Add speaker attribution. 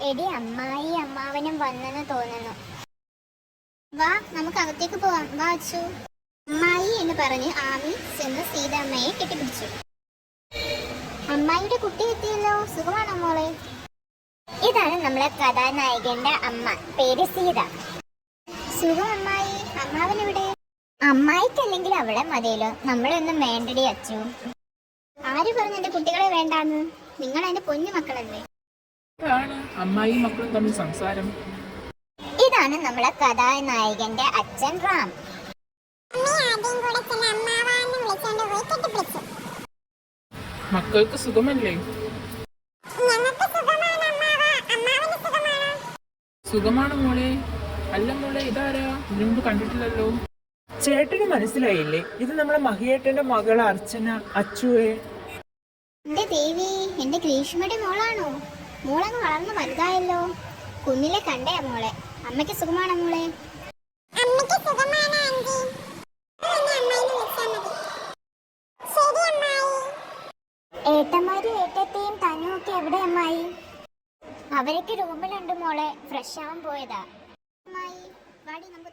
Speaker 1: എടി അമ്മായി അമ്മാവനും വന്നെന്ന് തോന്നുന്നു. വാ നമുക്ക് അകത്തേക്ക് പോവാം, വാ അച്ചു. അമ്മായി എന്ന് പറഞ്ഞ് ആമി ചെന്ന് സീതമ്മയെ കെട്ടിപ്പിടിച്ചു. അമ്മായിയുടെ കുട്ടി എത്തിയല്ലോ, സുഖമാണോ മോളെ? ഇതാണ് നമ്മളെ കഥാനായകന്റെ അമ്മ, പേര് സീത. സുഖം അമ്മായി. അമ്മാവനെവിടെ? അമ്മായിക്കല്ലെങ്കിൽ അവളെ മതിയല്ലോ, നമ്മളൊന്നും വേണ്ടടി അച്ചു. ആര് പറഞ്ഞു എന്റെ കുട്ടികളെ വേണ്ടാന്ന്? നിങ്ങൾ എന്റെ പൊന്നു മക്കളല്ലേ.
Speaker 2: അമ്മായി മക്കളും തമ്മിൽ സംസാരം.
Speaker 1: ഇതാണ് നമ്മളെ കഥാനായകന്റെ അച്ഛൻ റാം.
Speaker 2: മക്കൾക്ക് സുഖമല്ലേ? സുഖമാണ് മോളെ. അല്ല മോളെ, ഇതാരാ? ഇതിനു മുമ്പ് കണ്ടിട്ടില്ലല്ലോ.
Speaker 3: ചേട്ടന് മനസ്സിലായില്ലേ? ഇത് നമ്മളെ മഹിയേട്ടന്റെ മകൾ അർച്ചന, അച്ചുവേ.
Speaker 1: എന്റെ ദേവി, എന്റെ ഗ്രീഷ്മയുടെ മോളാണോ? മോളങ്ങ് വളർന്നു വലുതായല്ലോ. കുഞ്ഞിലെ കണ്ടേ മോളെ. അമ്മയ്ക്ക് സുഖമാണോ മോളെ? ഏട്ടന്മാരും ഏട്ടത്തെയും തനുവും ഒക്കെ എവിടെ അമ്മായി? അവരൊക്കെ റൂമിലുണ്ട് മോളെ, ഫ്രഷ് ആവാൻ പോയതാ. അമ്മായി വാടി, നമുക്ക്